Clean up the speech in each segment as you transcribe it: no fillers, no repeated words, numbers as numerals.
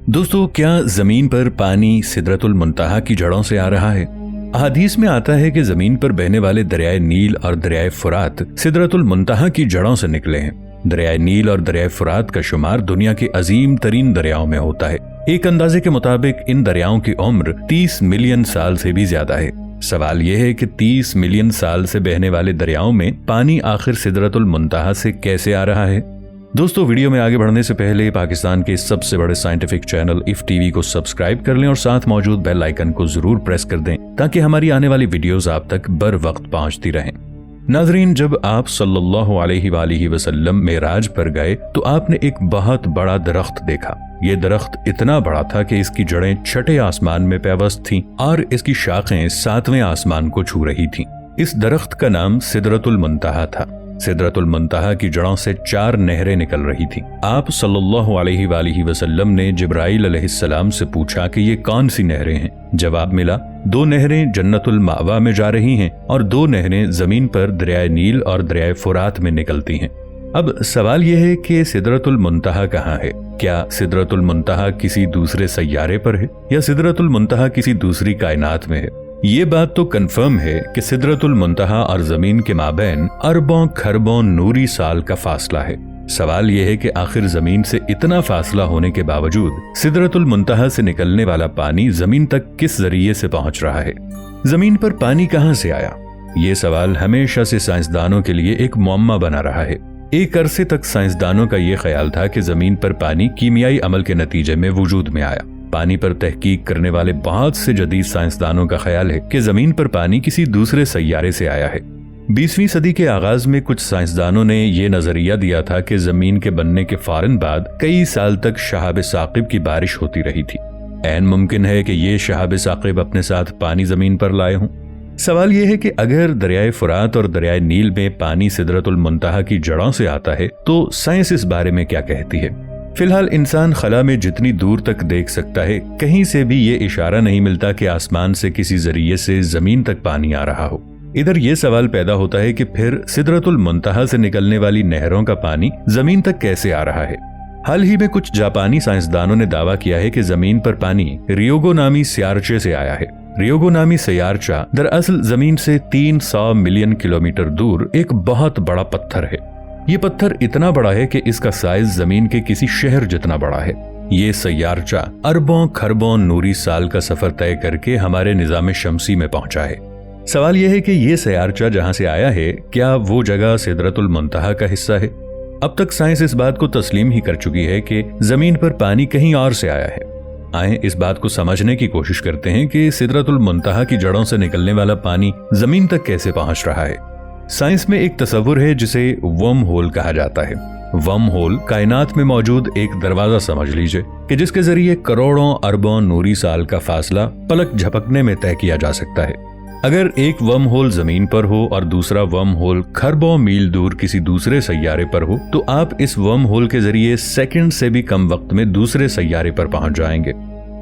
दोस्तों, क्या जमीन पर पानी सिदरतुल मुंतहा की जड़ों से आ रहा है? अहादीस में आता है कि जमीन पर बहने वाले दरियाए नील और दरियाए फुरात सिदरतुल मुंतहा की जड़ों से निकले हैं। दरियाए नील और दरियाए फुरात का शुमार दुनिया के अजीम तरीन दरियाओं में होता है। एक अंदाजे के मुताबिक इन दरियाओं की उम्र 30 मिलियन साल से भी ज्यादा है। सवाल यह है कि 30 मिलियन साल से बहने वाले दरियाओं में पानी आखिर सिदरतुल मुंतहा से कैसे आ रहा है? दोस्तों, वीडियो में आगे बढ़ने से पहले पाकिस्तान के सबसे बड़े साइंटिफिक चैनल इफ टीवी को सब्सक्राइब कर लें और साथ मौजूद बेल आइकन को जरूर प्रेस कर दें ताकि हमारी आने वाली वीडियोस आप तक बर वक्त पहुंचती रहें। नाजरीन, जब आप सल्लल्लाहु अलैहि वसल्लम मेराज पर गए तो आपने एक बहुत बड़ा दरख्त देखा। ये दरख्त इतना बड़ा था कि इसकी जड़ें छठे आसमान में पैवस्त थीं और इसकी शाखें 7वें आसमान को छू रही थीं। इस दरख्त का नाम सिदरतुल मुंतहा था। सिदरतुल मुंतहा की जड़ों से 4 नहरें निकल रही थीं। आप सल्लल्लाहु अलैहि वसल्लम ने जिब्राइल अलैहिस्सलाम से पूछा कि ये कौन सी नहरें हैं? जवाब मिला, 2 नहरें जन्नतुल मावा में जा रही हैं और 2 नहरें जमीन पर दरियाए नील और दरियाए फुरात में निकलती हैं। अब सवाल यह है कि सिदरतुल मुंतहा कहाँ है? क्या सिदरतुल मुंतहा किसी दूसरे सैयारे पर है या सिदरतुल मुंतहा किसी दूसरी कायनात में है? ये बात तो कंफर्म है कि सिदरतुल मुंतहा और जमीन के माबैन अरबों खरबों नूरी साल का फासला है। सवाल यह है कि आखिर जमीन से इतना फासला होने के बावजूद सिदरतुल मुंतहा से निकलने वाला पानी जमीन तक किस जरिए से पहुंच रहा है? जमीन पर पानी कहां से आया? ये सवाल हमेशा से साइंसदानों के लिए एक मुअम्मा बना रहा है। एक अरसे तक साइंसदानों का ये ख्याल था कि जमीन पर पानी कीमियाई अमल के नतीजे में वजूद में आया। पानी पर तहकीक करने वाले बहुत से जदीद साइंसदानों का ख्याल है कि जमीन पर पानी किसी दूसरे सैयारे से आया है। 20वीं सदी के आगाज में कुछ साइंसदानों ने यह नजरिया दिया था कि जमीन के बनने के फौरन बाद कई साल तक शहाब साकिब की बारिश होती रही थी। ऐन मुमकिन है कि ये शहाब साकिब अपने साथ पानी जमीन पर लाए हों। सवाल यह है कि अगर दरियाए फुरात और दरियाए नील में पानी सिदरतुल मुंतहा की जड़ों से आता है तो साइंस इस बारे में क्या कहती है? फिलहाल इंसान खला में जितनी दूर तक देख सकता है, कहीं से भी ये इशारा नहीं मिलता कि आसमान से किसी जरिए से जमीन तक पानी आ रहा हो। इधर ये सवाल पैदा होता है कि फिर सिदरतुल मुंतहा से निकलने वाली नहरों का पानी जमीन तक कैसे आ रहा है? हाल ही में कुछ जापानी साइंसदानों ने दावा किया है कि जमीन पर पानी रियोगो नामी सयारचे से आया है। रियोगो नामी सयारचा दरअसल जमीन से 300 मिलियन किलोमीटर दूर एक बहुत बड़ा पत्थर है। ये पत्थर इतना बड़ा है कि इसका साइज जमीन के किसी शहर जितना बड़ा है। ये सयारचा अरबों खरबों नूरी साल का सफर तय करके हमारे निजाम शमसी में पहुंचा है। सवाल यह है कि ये सयारचा जहां से आया है, क्या वो जगह सिदरतुल मुंतहा का हिस्सा है? अब तक साइंस इस बात को तस्लीम ही कर चुकी है कि जमीन पर पानी कहीं और से आया है। आए इस बात को समझने की कोशिश करते हैं कि सिदरतुल मुंतहा की जड़ों से निकलने वाला पानी जमीन तक कैसे पहुंच रहा है। साइंस में एक तस्वुर है जिसे वर्म होल कहा जाता है। वर्म होल कायनात में मौजूद एक दरवाजा समझ लीजिए कि जिसके जरिए करोड़ों अरबों नूरी साल का फासला पलक झपकने में तय किया जा सकता है। अगर एक वर्म होल जमीन पर हो और दूसरा वर्म होल खरबों मील दूर किसी दूसरे सैयारे पर हो तो आप इस वर्म होल के जरिए सेकंड से भी कम वक्त में दूसरे सैयारे पर पहुंच जाएंगे।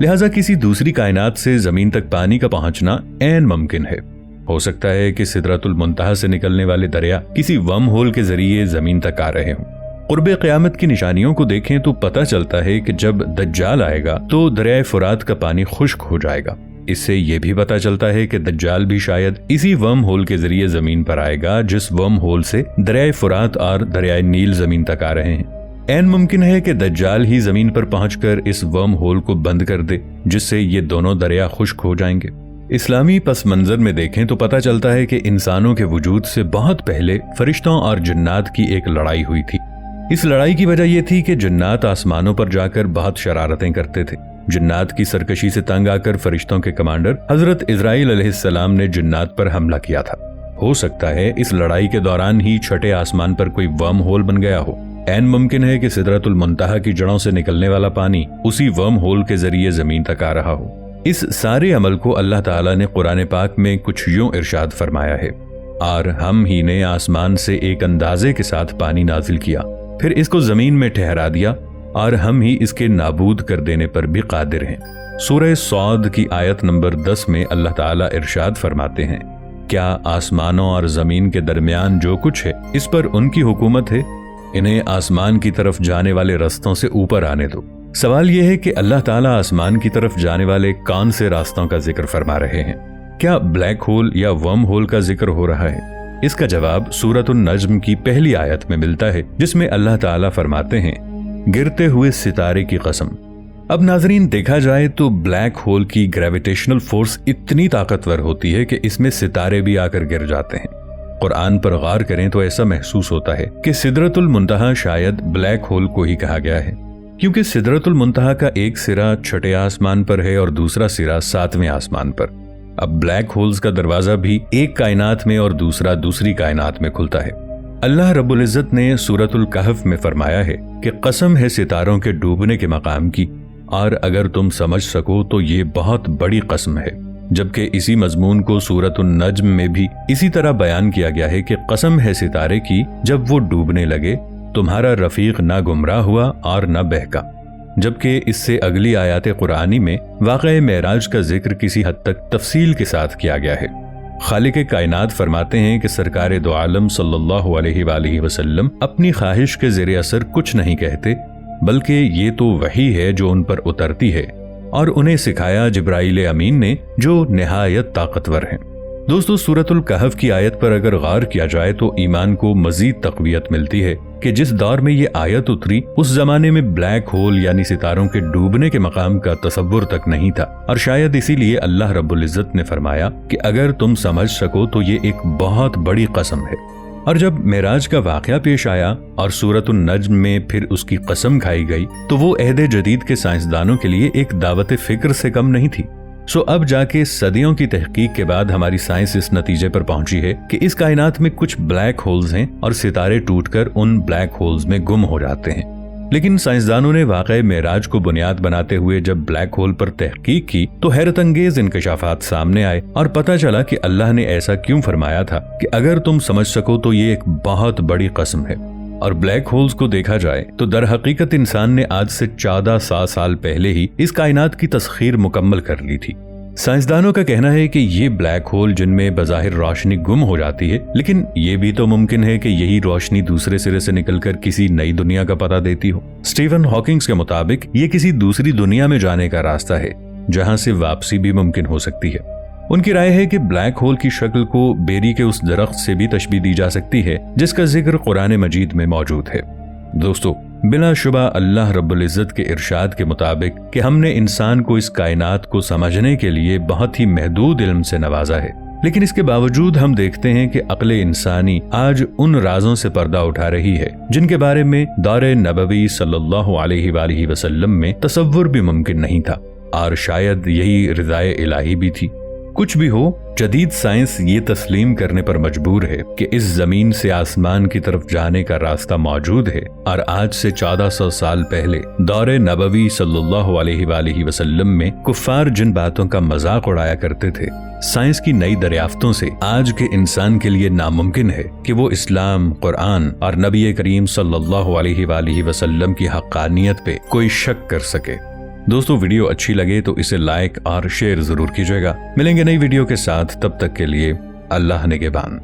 लिहाजा किसी दूसरी कायनात से जमीन तक पानी का पहुंचना ऐन मुमकिन है। हो सकता है कि सिदरतुल मुंतहा से निकलने वाले दरिया किसी वर्म होल के जरिए जमीन तक आ रहे हों। कुर्बे क़यामत की निशानियों को देखें तो पता चलता है कि जब दज्जाल आएगा तो दरियाए फुरात का पानी खुश्क हो जाएगा। इससे यह भी पता चलता है कि दज्जाल भी शायद इसी वर्म होल के जरिए जमीन पर आएगा जिस वर्म होल से दरियाए फुरात और दरियाए नील जमीन तक आ रहे हैं। ऐन मुमकिन है कि दज्जाल ही जमीन पर पहुंचकर इस वर्म होल को बंद कर दे, जिससे ये दोनों दरिया खुश्क हो जाएंगे। इस्लामी पस मंजर में देखें तो पता चलता है कि इंसानों के वजूद से बहुत पहले फरिश्तों और जन्नात की एक लड़ाई हुई थी। इस लड़ाई की वजह यह थी कि जन्नात आसमानों पर जाकर बहुत शरारतें करते थे। जन्नात की सरकशी से तंग आकर फरिश्तों के कमांडर हजरत इजराइल अलैहिस्सलाम ने जन्नात पर हमला किया था। हो सकता है इस लड़ाई के दौरान ही छठे आसमान पर कोई वर्म होल बन गया हो। ऐन मुमकिन है कि सिदरतुल मुंतहा की जड़ों से निकलने वाला पानी उसी वर्म होल के जरिए जमीन तक आ रहा हो। इस सारे अमल को अल्लाह ताला ने कुरान पाक में कुछ यूं इरशाद फरमाया है, और हम ही ने आसमान से एक अंदाजे के साथ पानी नाजिल किया, फिर इसको जमीन में ठहरा दिया, और हम ही इसके नाबूद कर देने पर भी कादिर हैं। सूरह सौद की आयत नंबर 10 में अल्लाह ताला इरशाद फरमाते हैं, क्या आसमानों और जमीन के दरमियान जो कुछ है इस पर उनकी हुकूमत है? इन्हें आसमान की तरफ जाने वाले रस्तों से ऊपर आने दो, सवाल यह है कि अल्लाह ताला आसमान की तरफ जाने वाले कौन से रास्तों का जिक्र फरमा रहे हैं? क्या ब्लैक होल या वर्म होल का जिक्र हो रहा है? इसका जवाब सूरतुन नज्म की पहली आयत में मिलता है, जिसमें अल्लाह ताला फरमाते हैं, गिरते हुए सितारे की कसम। अब नाजरीन, देखा जाए तो ब्लैक होल की ग्रेविटेशनल फोर्स इतनी ताकतवर होती है कि इसमें सितारे भी आकर गिर जाते हैं। कुरान पर गौर करें तो ऐसा महसूस होता है कि सिदरतुल मुंतहा शायद ब्लैक होल को ही कहा गया है, क्योंकि सिदरतुल मुंतहा का एक सिरा छठे आसमान पर है और दूसरा सिरा सातवें आसमान पर। अब ब्लैक होल्स का दरवाजा भी एक कायनात में और दूसरा दूसरी कायनात में खुलता है। अल्लाह रब्बुल इज्जत ने सूरतुल कहफ में फरमाया है कि कसम है सितारों के डूबने के मकाम की, और अगर तुम समझ सको तो ये बहुत बड़ी कसम है। जबकि इसी मजमून को सूरतुन नज्म में भी इसी तरह बयान किया गया है कि कसम है सितारे की, जब वो डूबने लगे तुम्हारा रफीक ना गुमराह हुआ और न बहका। जबकि इससे अगली आयत कुरानी में वाक़या मेराज का जिक्र किसी हद तक तफसील के साथ किया गया है। खालिक कायनात फरमाते हैं कि सरकार दो आलम सल्लल्लाहु अलैहि वसल्लम अपनी ख्वाहिश के ज़ेरे असर कुछ नहीं कहते, बल्कि ये तो वही है जो उन पर उतरती है, और उन्हें सिखाया जिब्राइल अमीन ने, जो निहायत ताकतवर हैं। दोस्तों, सूरतुल कहफ की आयत पर अगर गौर किया जाए तो ईमान को मजीद तक़वियत मिलती है कि जिस दौर में ये आयत उतरी उस जमाने में ब्लैक होल यानी सितारों के डूबने के मकाम का तसव्वुर तक नहीं था, और शायद इसीलिए अल्लाह रब्बुल इज्जत ने फरमाया कि अगर तुम समझ सको तो ये एक बहुत बड़ी कसम है। और जब मेराज का वाक़या पेश आया और सूरतुन नज्म में फिर उसकी कसम खाई गई, तो वो अहद जदीद के साइंसदानों के लिए एक दावत फिक्र से कम नहीं थी। अब जाके सदियों की तहकीक के बाद हमारी साइंस इस नतीजे पर पहुंची है कि इस कायनात में कुछ ब्लैक होल्स हैं और सितारे टूटकर उन ब्लैक होल्स में गुम हो जाते हैं। लेकिन साइंसदानों ने वाक़या मेराज को बुनियाद बनाते हुए जब ब्लैक होल पर तहकीक की तो हैरत अंगेज इंकशाफात सामने आए और पता चला कि अल्लाह ने ऐसा क्यों फरमाया था कि अगर तुम समझ सको तो ये एक बहुत बड़ी कसम है। और ब्लैक होल्स को देखा जाए तो दर हकीकत इंसान ने आज से 1400 साल पहले ही इस कायनात की तस्खीर मुकम्मल कर ली थी। साइंसदानों का कहना है कि ये ब्लैक होल जिनमें बज़ाहिर रोशनी गुम हो जाती है, लेकिन ये भी तो मुमकिन है कि यही रोशनी दूसरे सिरे से निकलकर किसी नई दुनिया का पता देती हो। स्टीफन हॉकिंग्स के मुताबिक ये किसी दूसरी दुनिया में जाने का रास्ता है, जहां से वापसी भी मुमकिन हो सकती है। उनकी राय है कि ब्लैक होल की शक्ल को बेरी के उस दरख्त से भी तशबीह दी जा सकती है जिसका जिक्र कुरान मजीद में मौजूद है। दोस्तों, बिला शुबा अल्लाह रब्बुल इज्जत के इरशाद के मुताबिक कि हमने इंसान को इस कायनात को समझने के लिए बहुत ही महदूद इल्म से नवाजा है, लेकिन इसके बावजूद हम देखते हैं कि अक्ल इंसानी आज उन राजों से पर्दा उठा रही है जिनके बारे में दौरे नबवी सल्लल्लाहु अलैहि वसल्लम में तसव्वुर भी मुमकिन नहीं था, और शायद यही रिज़ाए इलाही भी थी। कुछ भी हो, जदीद साइंस ये तस्लीम करने पर मजबूर है कि इस जमीन से आसमान की तरफ जाने का रास्ता मौजूद है, और आज से 1400 साल पहले दौरे नबवी सल्लल्लाहु अलैहि वसल्लम में कुफ्फार जिन बातों का मजाक उड़ाया करते थे, साइंस की नई दरियाफ्तों से आज के इंसान के लिए नामुमकिन है कि वो इस्लाम, कुरान और नबी करीम सल्लल्लाहु अलैहि वसल्लम की हक्कानियत पे कोई शक कर सके। दोस्तों, वीडियो अच्छी लगे तो इसे लाइक और शेयर जरूर कीजिएगा। मिलेंगे नई वीडियो के साथ, तब तक के लिए अल्लाह निगहबान।